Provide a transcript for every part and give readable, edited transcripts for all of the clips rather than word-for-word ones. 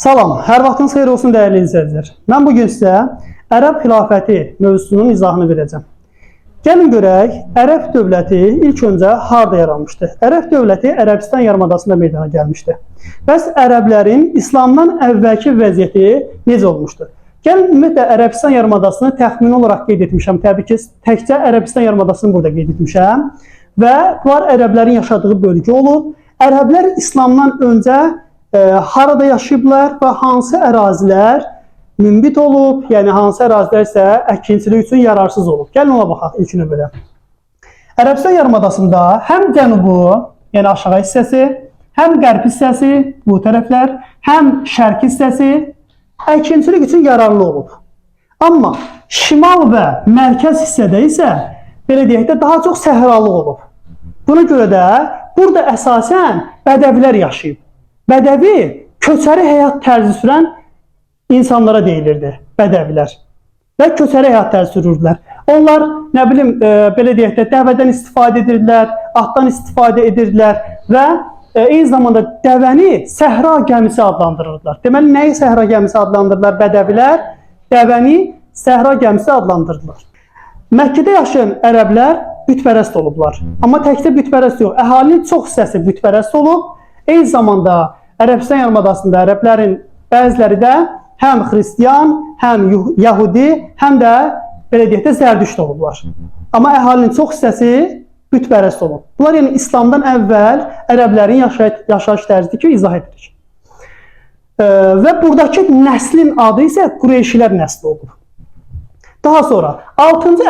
Salam, hər vaxtınız xeyir olsun dəyərli izləyicilər. Mən bugün sizə Ərəb xilafəti mövzusunun izahını verəcəm. Gəlin görək, Ərəb dövləti ilk öncə harda yaranmışdı? Ərəb dövləti Ərəbistan yarımadasında meydana gəlmişdi. Bəs ərəblərin İslamdan əvvəlki vəziyyəti necə olmuşdu? Gəlin ümumiyyətlə Ərəbistan yarımadasını təxmini olaraq qeyd etmişəm. Təbii ki, təkcə Ərəbistan yarımadasını burada qeyd etmişəm. Və bunlar ərəblərin yaşadığı bölgə olub. Ərəblər İslamdan öncə harada yaşayıblar və hansı ərazilər münbit olub, yəni hansı ərazilər isə əkinçilik üçün yararsız olub. Gəlin ona baxaq ilk növbədə. Ərəbistan yarımadasında həm cənubu, yəni aşağı hissəsi, həm qərb hissəsi, bu tərəflər, həm şərq hissəsi əkinçilik üçün yararlı olub. Amma şimal və mərkəz hissədə isə belə deyək də daha çox səhralıq olub. Buna görə də burada əsasən bədəvilər yaşayıb. Bədəvi köçəri həyat tərzi sürən insanlara deyilirdi, bədəvilər. Və köçəri həyat tərzi sürürdülər. Onlar, nə bilim, belə deyək də, dəvədən istifadə edirdilər, atdan istifadə edirdilər və eyni zamanda dəvəni səhra gəmisi adlandırırdılar. Deməli, nəyi səhra gəmisi adlandırırlar bədəvilər? Dəvəni səhra gəmisi adlandırırdılar. Məkkədə yaşayan ərəblər bütpərəst olublar. Amma təkcə bütpərəst yox, əhalinin çox hissəsi bütpərəst olub. Eyni zamanda Ərəbistan yarımadasında ərəblərin bəziləri də həm xristiyan, həm yəhudi, həm də belə deyək də zərdüşt olublar. Amma əhalinin çox hissəsi bütpərəst olub. Bunlar yəni İslamdan əvvəl ərəblərin yaşayış tərzidir ki, izah edirik. Və buradakı nəslin adı isə Qureyşilər nəsli olub. Daha sonra 6-cı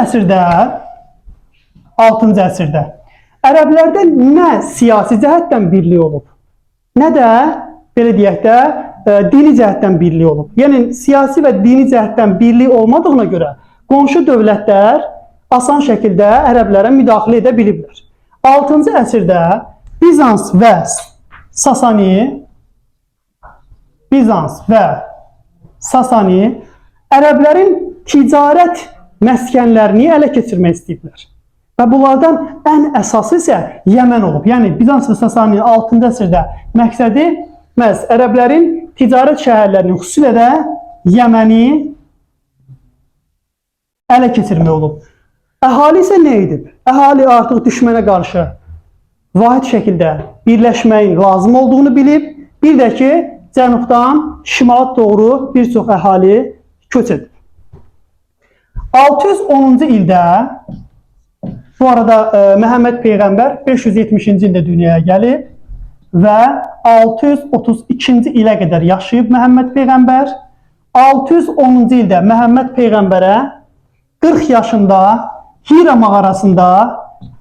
əsrdə ərəblərdə nə siyasi cəhətdən birlik olub, nə də belə deyək də dini cəhətdən birlik olub. Yəni siyasi və dini cəhətdən birlik olmadığına görə qonşu dövlətlər asan şəkildə ərəblərə müdaxilə edə biliblər. 6-cı əsrdə Bizans və Sasani ərəblərin ticarət məskənlərini ələ keçirmək istəyiblər. Və bunlardan ən əsası isə Yəmən olub. Yəni, Bizans və Sasaninin 6-cı əsrdə məqsədi məhz ərəblərin ticarət şəhərlərini, xüsusilə də Yəməni ələ keçirmək olub. Əhali isə nə edib? Əhali artıq düşmənə qarşı vahid şəkildə birləşməyin lazım olduğunu bilib, bir də ki, cənubdan şimala doğru bir çox əhali köç edib. 610-cu ildə bu arada Məhəmməd Peyğəmbər 570-ci ildə dünyaya gəlib və 632-ci ilə qədər yaşayıb Məhəmməd Peyğəmbər. 610-cu ildə Məhəmməd Peyğəmbərə 40 yaşında Hira mağarasında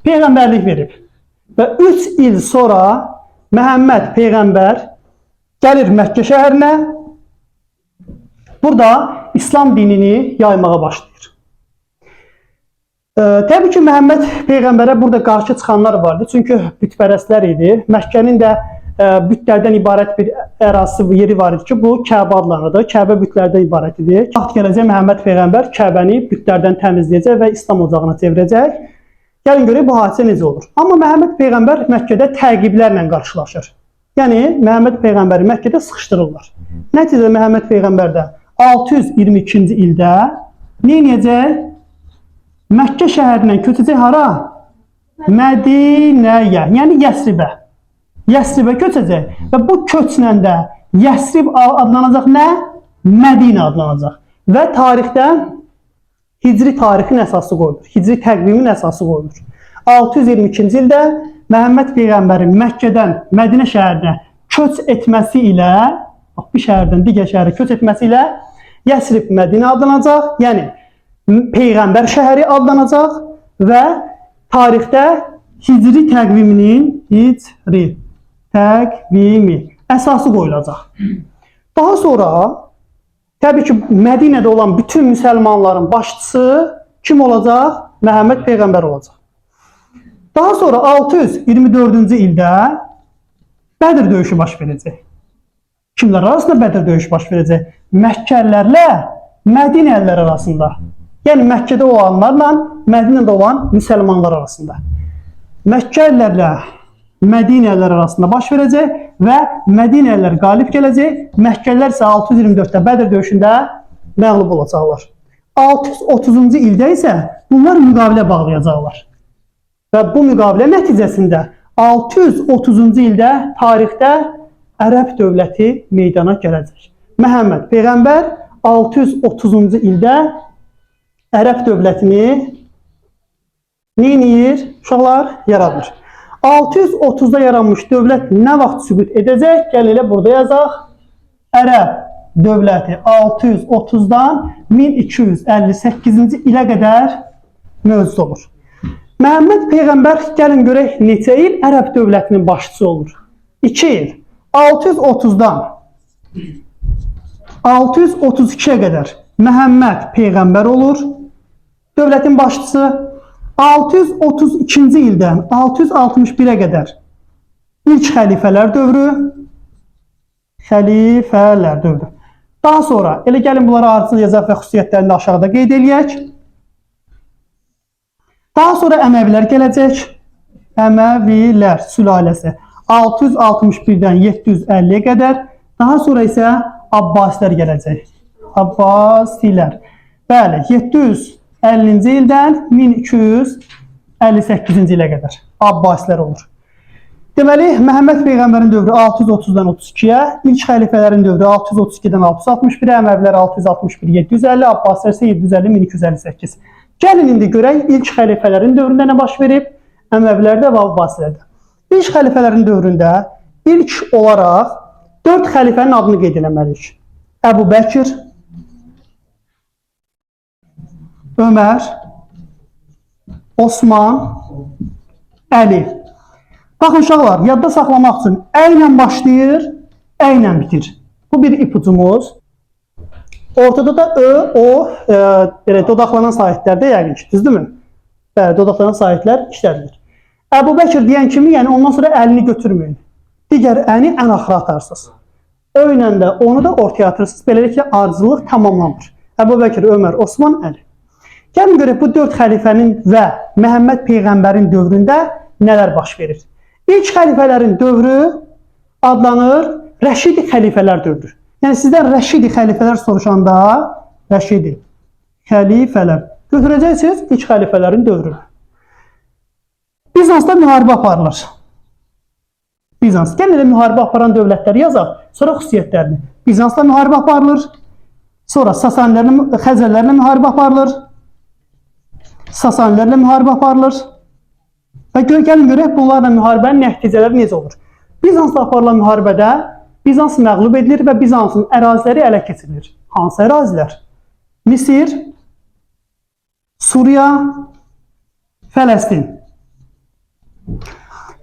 Peyğəmbərlik verib. Və 3 il sonra Məhəmməd Peyğəmbər gəlir Məkkə şəhərinə, burada İslam dinini yaymağa başlayır. Təbii ki, Məhəmməd Peyğəmbərə burada qarşı çıxanlar vardı. Çünki bütpərəstlər idi. Məkkənin də bütlərdən ibarət bir ərazisi, yeri var idi ki, bu Kəbə adlanırdı. Kəbə bütlərdən ibarət idi. Vaxt gələcək Məhəmməd Peyğəmbər Kəbəni bütlərdən təmizləyəcək və İslam ocağına çevirəcək. Gəlin görək bu hadisə necə olur. Amma Məhəmməd Peyğəmbər Məkkədə təqiblərlə qarşılaşır. Yəni, Məhəmməd Peyğəmbəri Məkkədə sıxışdırırlar. Nəticədə Məhəmməd Peyğəmbər də 622-ci ildə nə edəcək? Məkkə şəhərindən köçəcək hara? Mədinəyə, yəni Yəsribə. Yəsribə köçəcək və bu köçlə də Yəsrib adlanacaq nə? Mədinə adlanacaq. Və tarixdə Hicri tarixin əsası qoyulur. Hicri təqvimin əsası qoyulur. 622-ci ildə Məhəmməd Peyğəmbərin Məkkədən Mədinə şəhərinə köç etməsi ilə, bir şəhərdən digər şəhərə köç etməsi ilə Yəsrib Mədinə adlanacaq. Yəni Peyğəmbər şəhəri adlanacaq və tarixdə Hicri təqviminin əsası qoyulacaq. Daha sonra təbii ki, Mədinədə olan bütün müsəlmanların başçısı kim olacaq? Məhəmməd Peyğəmbər olacaq. Daha sonra 624-cü ildə Bədir döyüşü baş verəcək. Kimlər arasında Bədir döyüşü baş verəcək? Məkkəlilərlə Mədinəlilər arasında. Yəni, Məkkədə olanlarla Mədinədə olan müsəlmanlar arasında. Məkkəlilərlə Mədinələr arasında baş verəcək və Mədinələr qalib gələcək. Məkkəlilər isə 624-də Bədr döyüşündə məğlub olacaqlar. 630-cu ildə isə bunlar müqavilə bağlayacaqlar. Və bu müqavilə nəticəsində 630-cu ildə tarixdə Ərəb dövləti meydana gələcək. Məhəmməd Peyğəmbər 630-cu ildə Ərəb dövlətini neyir? Uşaqlar yaradır. 630-da yaranmış dövlət nə vaxt sübut edəcək? Gəl elə burada yazaq. Ərəb dövləti 630-dan 1258-ci ilə qədər mövcud olur. Məhəmməd Peyğəmbər gəlin görək neçə il Ərəb dövlətinin başçısı olur? 2 il. 630-dan 632-yə qədər Məhəmməd Peyğəmbər olur. Dövlətin başçısı 632-ci ildən 661-ə qədər ilk xəlifələr dövrü. Xəlifələr dövrü. Daha sonra elə gəlin bunları ardıcıl yazaq və xüsusiyyətlərini aşağıda qeyd eləyək. Daha sonra Əməvilər gələcək. Əməvilər sülaləsi 661-dən 750-yə qədər. Daha sonra isə Abbasilər gələcək. Abbasilər. Bəli, 750-ci ildən 1258-ci ilə qədər Abbasilər olur. Deməli, Məhəmməd Peyğəmbərin dövrü 630-dan 32-yə, ilk xəlifələrin dövrü 632-dən 661-ə, Əməvilər 661-750, Abbasilər isə 750-1258. Gəlin indi görək ilk xəlifələrin dövründə nə baş verib? Əməvilərdə və Abbasilərdə. İlk xəlifələrin dövründə ilk olaraq 4 xəlifənin adını qeyd eləməliyik. Əbu Bəkir, Ömər, Osman, Əli. Baxın uşaqlar, yadda saxlamaq üçün ə ilə başlayır, ə ilə bitir. Bu bir ipucumuz. Ortada da ö, o, dodaqlanan sahitlərdə yəqin ki, düzdürmü? Bəli, dodaqlanan sahitlər işlədilir. Əbu Bəkir deyən kimi, yəni ondan sonra əlini götürməyin. Digər əni ən axıra atarsınız. Ö ilə də onu da ortaya atırsınız. Beləliklə ardıcıllıq tamamlanır. Əbu Bəkir, Ömər, Osman, Əli. Gəlin görək bu 4 xəlifənin və Məhəmməd Peyğəmbərin dövründə nələr baş verir? İlk xəlifələrin dövrü adlanır Rəşidi xəlifələr dövrü. Yəni sizdən Rəşidi xəlifələr soruşanda Rəşidi xəlifələr götürəcəksiniz ilk xəlifələrin dövrü. Bizansda müharibə aparılır. Bizans. Gəlin elə müharibə aparan dövlətləri yazaq, sonra xüsusiyyətlərini. Bizansda müharibə aparılır. Sonra Sasanilərlə, Xəzərlərlə müharibə aparılır. Sasanilərlə müharibə aparılır. Və gəlin görək bunlarla müharibənin nəticələri necə olur. Bizansda aparılan müharibədə Bizans məğlub edilir və Bizansın əraziləri ələ keçirilir. Hansı ərazilər? Misir, Suriya, Fələstin.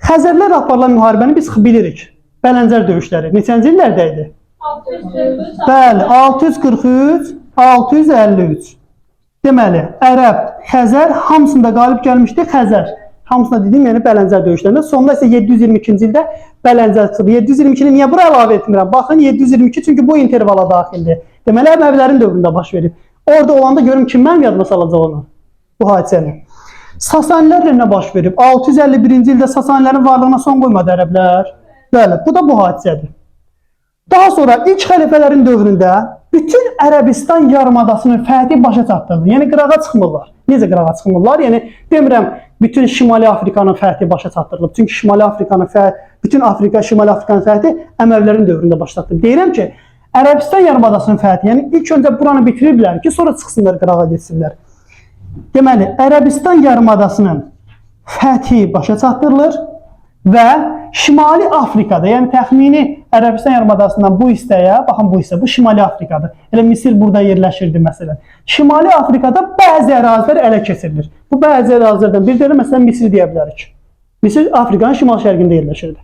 Xəzərlərlə aparılan müharibəni biz bilirik. Bələncər döyüşləri. Neçənci illərdə idi? 643. Bəli, 643, 653. Deməli, Ərəb, Xəzər hamısında qalib gəlmişdi. Xəzər. Hamısına dedim, yəni Bələncər döyüşlərində. Sonunda isə 722-ci ildə Bələncər çıxdı. 722-ni niyə bura əlavə etmirəm? Baxın, 722 çünki bu intervala daxildir. Deməli, Əməvilərin dövründə baş verib. Orada olanda görüm kim mənim yadıma salacaq onu? Bu hadisəni. Sasanilərlə nə baş verib? 651-ci ildə Sasanilərin varlığına son qoymadı ərəblər. Bəli, bu da bu hadisədir. Daha sonra ilk xəlifələrin dövründə bütün Ərəbistan yarımadasının fəthi başa çatdırılır. Yəni qırağa çıxmırlar. Necə qırağa çıxmırlar? Yəni demirəm bütün Şimali Afrikanın fəthi başa çatdırılıb. Çünki Şimali Afrikanın bütün Şimali Afrikanın fəthi Əməvilərin dövründə baş çatdırılıb. Deyirəm ki, Ərəbistan yarımadasının fəthi, yəni ilk öncə buranı bitiriblər ki, sonra çıxsınlar qırağa getsinlər. Deməli, Ərəbistan yarımadasının fəthi başa çatdırılır və Şimali Afrikada, yəni təxmini Ərəbistan yarımadasından bu hissəyə, baxın bu hissə, bu Şimali Afrikadır. Elə Misir burada yerləşirdi məsələn. Şimali Afrikada bəzi ərazilər ələ keçirilir. Bu bəzi ərazilərdən bir də məsələn Misir deyə bilərik. Misir Afrikanın şimal-şərqində yerləşirdi.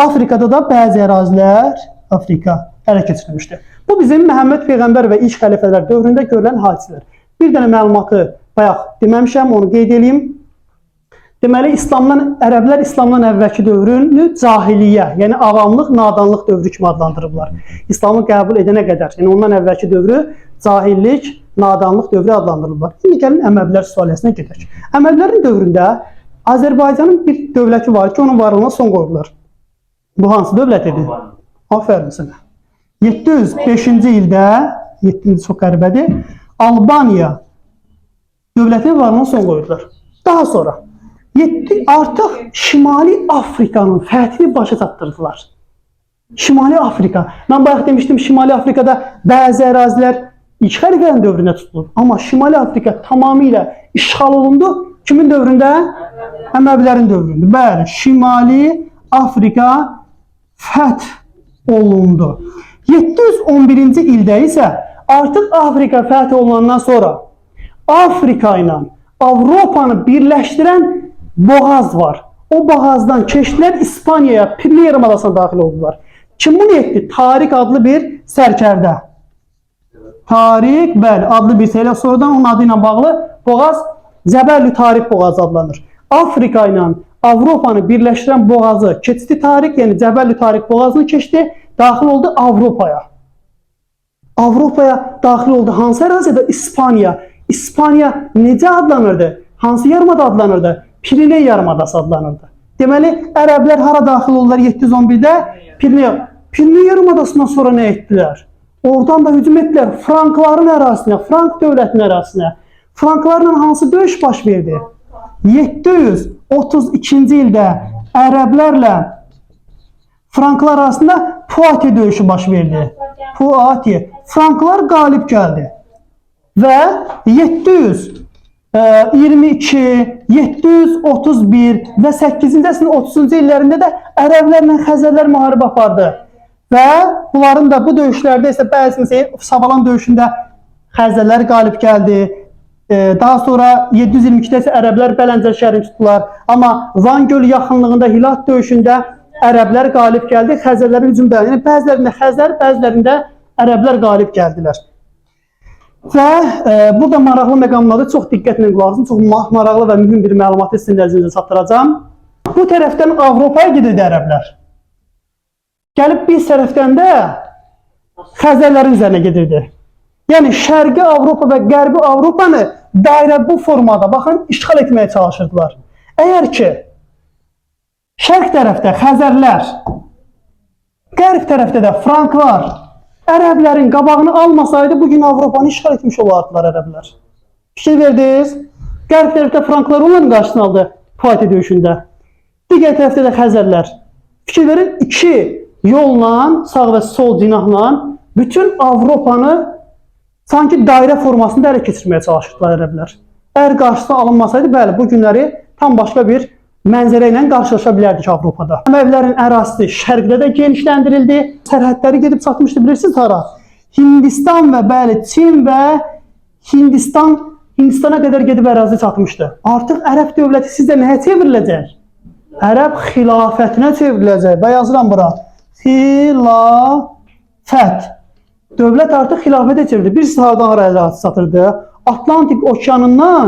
Afrikada da bəzi ərazilər Afrika ələ keçirilmişdir. Bu bizim Məhəmməd Peyğəmbər və ilk xəlifələr dövründə görülən hadisələr. Bir dənə məlumatı bayaq deməmişəm, onu qeyd edeyim. Deməli, ərəblər İslamdan əvvəlki dövrünü cahiliyyə, yəni avamlıq, nadanlıq dövrü kimi adlandırıblar. İslamı qəbul edənə qədər, yəni ondan əvvəlki dövrü cahillik, nadanlıq dövrü adlandırılırlar. İndi gəlin Əməvilər sülaləsinə gedək. Əməvilərin dövründə Azərbaycanın bir dövləti var ki, onun varlığına son qoydular. Bu hansı dövlət idi? Aferin sənə. 705-ci ildə, 7-ci çox qəribədir, Albaniya dövlətinin varlığına son qoydular. Daha sonra artıq Şimali Afrikanın fəthini başa çatdırdılar. Şimali Afrika. Mən bayaq demişdim, Şimali Afrikada bəzi ərazilər İlk xəlifənin dövründə tutulur. Amma Şimali Afrika tamamilə işğal olundu. Kimin dövründə? Əməvilərin dövründə. Bəli, Şimali Afrika fəth olundu. 711-ci ildə isə artıq Afrika fəth olunandan sonra Afrika ilə Avropanı birləşdirən boğaz var. O boğazdan keçdilər İspaniyaya, Pirene yarımadasına daxil oldular. Kim bunu etdi? Tarik adlı bir sərkərdə. Tarik, bəli, adlı bir şeylə sonradan onun adı ilə bağlı boğaz Cəbəlü Tarik boğazı adlanır. Afrika ilə Avropanı birləşdirən boğazı keçdi Tarik, yəni Cəbəlü Tarik boğazını keçdi, daxil oldu Avropaya. Avropaya daxil oldu hansı ərazidə? İspaniya. İspaniya necə adlanırdı? Hansı yarımada adlanırdı? Pirene yarımadası adlanırdı. Deməli, ərəblər hara daxil oldular 711-də? Pirene yarımadasından sonra nə etdilər? Oradan da hücum etdilər Frankların ərazisinə, Frank dövlətinin ərazisinə. Franklarla hansı döyüş baş verdi? 732-ci ildə ərəblərlə Franklar arasında Poitiers döyüşü baş verdi. Poitiers. Franklar qalib gəldi. Və 722, 731 və 8-ci əsrin 30-cu illərində də ərəblərlə Xəzərlər müharibə apardı. Və bunların da bu döyüşlərdə isə bəzisi Savalan döyüşündə Xəzərlər qalib gəldi. Daha sonra 722-də isə ərəblər Bələncər şəhərini tutdular. Amma Van gölü yaxınlığında Hilat döyüşündə ərəblər qalib gəldi. Xəzərlərin hücumda, yəni bəzilərində Xəzər, bəzilərində ərəblər qalib gəldilər. Və burada maraqlı məqamlarda çox diqqətlə qulaq asın, çox maraqlı və mühüm bir məlumatı sizin nəzərinizə çatdıracağam. Bu tərəfdən Avropaya gedirdi ərəblər. Gəlib bir tərəfdən də Xəzərlərin üzərinə gedirdi. Yəni Şərqi Avropa və Qərbi Avropanı dairə bu formada, baxın, işğal etməyə çalışırdılar. Əgər ki, Şərq tərəfdə Xəzərlər, Qərb tərəfdə də Franklar ərəblərin qabağını almasaydı, bugün Avropanı işğal etmiş olardılar ərəblər. Fikir verdiniz, Qərb tərəfdə Franklar onların qarşısını aldı Poitiers döyüşündə. Digər tərəfdə də Xəzərlər. Fikir verin, iki yolla, sağ və sol cinahla bütün Avropanı sanki dairə formasında ələ keçirməyə çalışırdılar ərəblər. Əgər qarşısına alınmasaydı, bəli, bu günləri tam başqa bir mənzərə ilə qarşılaşa bilərdik Avropada. Əməvilərin ərazisi şərqdə də genişləndirildi. Sərhədləri gedib çatmışdı, bilirsiniz hara? Hindistan və bəli, Çin və Hindistana qədər gedib ərazi çatmışdı. Artıq Ərəb dövləti sizdə nəyə çevriləcək? Ərəb xilafətinə çevriləcək. Və yazıram bura. Xilafət. Dövlət artıq xilafətə çevrildi. Bir sahadan hara ərazi çatırdı. Atlantik okeanından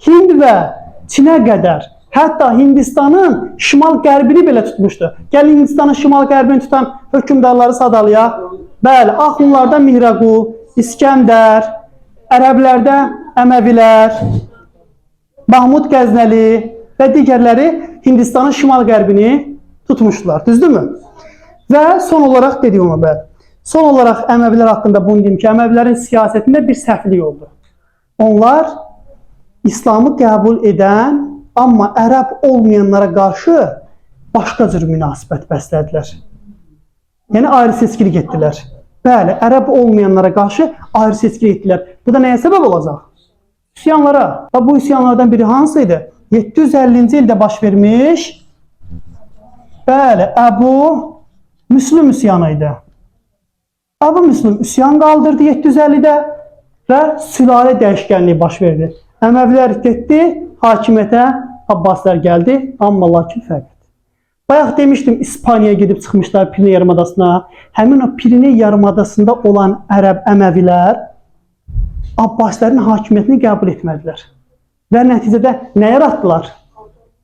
Hind və Çinə qədər. Hətta Hindistanın şimal-qərbini belə tutmuşdu. Gəlin Hindistanın şimal-qərbini tutan hökümdarları sadalayaq. Bəli, Axunlarda Mihraqu, İskəndər, Ərəblərdə Əməvilər, Mahmud Qəznəli və digərləri Hindistanın şimal-qərbini tutmuşdular. Düzdürmü? Və son olaraq dediyim bəli. Son olaraq Əməvilər haqqında bunu deyim ki, Əməvilərin siyasətində bir səhvlik oldu. Onlar İslamı qəbul edən, amma ərəb olmayanlara qarşı başqa cür münasibət bəslədilər. Yəni ayrı seçkilik etdilər. Bəli, ərəb olmayanlara qarşı ayrı seçkilik etdilər. Bu da nəyə səbəb olacaq? Üsyanlara. Və bu üsyanlardan biri hansıydı? 750-ci ildə baş vermiş, bəli, Əbu Müslüm üsyanı idi. Əbu Müslüm üsyan qaldırdı 750-də və sülalə dəyişkənliyi baş verdi. Əməvilər getdi, hakimiyyətə Abbaslar gəldi, amma lakin fərq. Bayaq demişdim, İspaniyaya gedib çıxmışlar Pirene yarımadasına. Həmin o Pirene yarımadasında olan ərəb Əməvilər Abbasların hakimiyyətini qəbul etmədilər. Və nəticədə nə yaratdılar?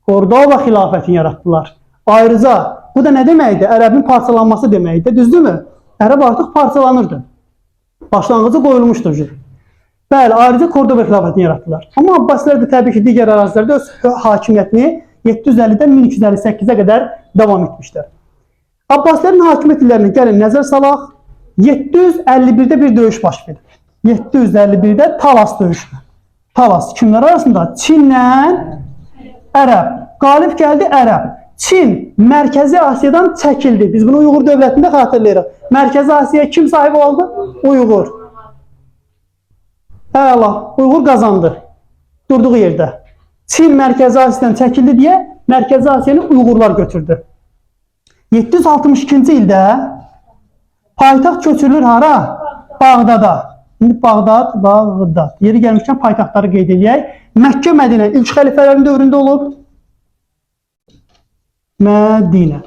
Qordova xilafətini yaratdılar. Ayrıca, bu da nə deməkdir? Ərəbin parçalanması deməkdir, düzdürmü? Ərəb artıq parçalanırdı. Başlanğıcı qoyulmuşdur. Bəli, ayrıca Qordova xilafətini yaratdılar. Amma Abbasilər də təbii ki, digər ərazilərdə öz hakimiyyətini 750-dən 1258-ə qədər davam etmişdir. Abbasilərin hakimiyyət illərinə gəlin nəzər salaq. 751-də bir döyüş baş verir. 751-də Talas döyüşü. Talas kimlər arasında? Çinlə Ərəb. Qalib gəldi Ərəb. Çin Mərkəzi Asiyadan çəkildi. Biz bunu Uyğur dövlətində xatırlayırıq. Mərkəzi Asiyaya kim sahib oldu? Uyğur. Əla, Uyğur qazandı. Durduğu yerdə. Çin Mərkəzi Asiyadan çəkildi deyə Mərkəzi Asiyanı Uyğurlar götürdü. 762-ci ildə paytaxt köçürülür hara? Bağdada. İndi Bağdad. Yeri gəlmişkən paytaxtları qeyd edək. Məkkə, Mədinə ilk xəlifələrin dövründə olub. Mədinə.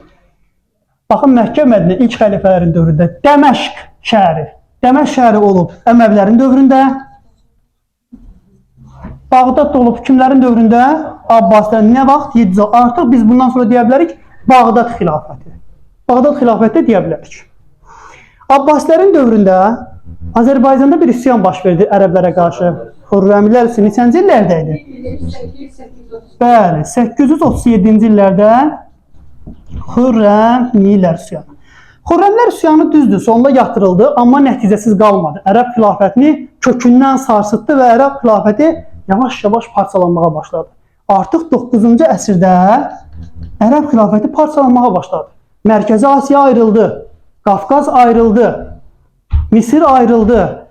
Baxın, Məkkə, Mədinə ilk xəlifələrin dövründə. Dəməşq şəhəri. Dəməşq şəhəri olub Əməvilərin dövründə. Bağdad olub kimlərin dövründə? Abbasilərin. Nə vaxt? 7. Artıq biz bundan sonra deyə bilərik Bağdad xilafəti. Bağdad xilafəti deyə bilərik. Abbasilərin dövründə Azərbaycanda bir üsyan baş verdi ərəblərə qarşı. Xürrəmilər üsyanı neçənci illərdə idi? Bəli, 837-ci illərdə Xürrəmilər üsyanı. Xürrəmlər üsyanı düzdür, sonunda yatırıldı, amma nəticəsiz qalmadı. Ərəb xilafətini kökündən sarsıtdı və Ərəb xilafəti yavaş-yavaş parçalanmağa başladı. Artıq 9-cu əsrdə Ərəb xilafəti parçalanmağa başladı. Mərkəzi Asiya ayrıldı, Qafqaz ayrıldı, Misir ayrıldı,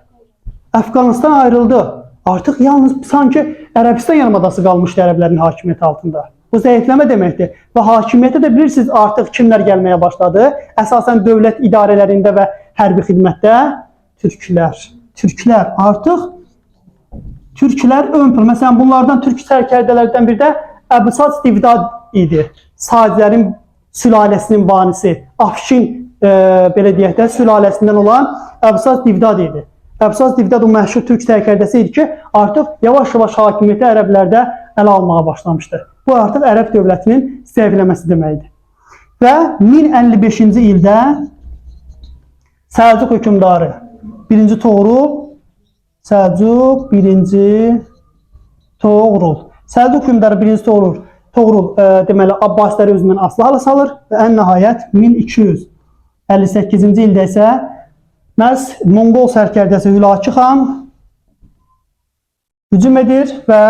Əfqanistan ayrıldı. Artıq yalnız sanki Ərəbistan yarımadası qalmışdı ərəblərin hakimiyyəti altında. Bu zəifləmə deməkdir. Və hakimiyyətə də bilirsiniz artıq kimlər gəlməyə başladı? Əsasən dövlət idarələrində və hərbi xidmətdə türklər. Türklər artıq ön plan. Məsələn, bunlardan türk sərkərdələrdən biri də Əbüsat Divdad idi. Sadilərin sülaləsinin banisi. Afşin belə deyək də sülaləsindən olan Əbüsat Divdad idi. Əbüsat Divdad o məşhur türk sərkərdəsi idi ki, artıq yavaş-yavaş hakimiyyəti ərəblərdə ələ almağa başlamışdı. Bu artıq ərəb dövlətinin zəifləməsi deməkdir. Və 1055-ci ildə Səlcuq hökmdarı 1-ci Toğrul, Səlcuq 1-ci Toğrul. Səlcuq hökmdarı 1-ci Toğrul deməli Abbasiləri özündən asılı hala salır və ən nəhayət 1258-ci ildə isə məhz Monqol sərkərdəsi Hülaki xan hücum edir və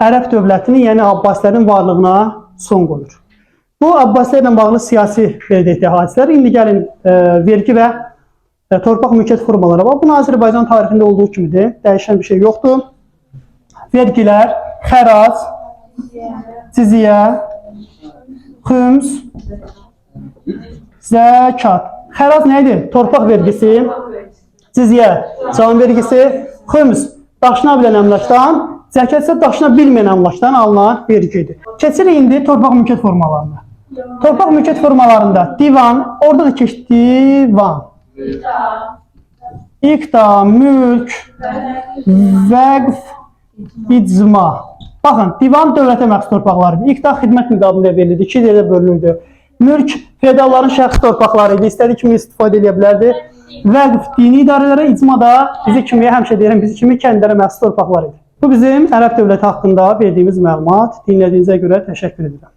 Ərəb dövlətini, yəni Abbasilərin varlığına son qoyur. Bu Abbasilərlə bağlı siyasi hadisələr. İndi gəlin vergi və torpaq mülkiyyət formaları var. Bunu Azərbaycan tarixində olduğu kimidir. Dəyişən bir şey yoxdur. Vergilər, xərac, cizyə, xüms, zəkat. Xərac nə idi? Torpaq vergisi, cizyə, can vergisi, xüms, daşına bilən əmlakdan, zəkat isə daşına bilməyən əmlakdan alınan vergidir. Keçirik indi torpaq mülkiyyət formalarına. Torpaq mülkiyyət formalarında divan, orada da keç divan, iqta, mülk, vəqf, icma. Baxın, divan dövlətə məxsus torpaqlarıdır. İqta xidmət müqabilində verilirdi, 2 yerdə bölünürdü. Mülk feodalların şəxsi torpaqları idi, istədiyi kimi istifadə edə bilərdi. Vəqf dini idarələrə, icma da bizi kimi, həmişə deyirəm, bizi kimi kəndlərə məxsus torpaqlar idi. Bu bizim Ərəb dövləti haqqında verdiyimiz məlumat. Dinlədiyinizə görə təşəkkür edirəm.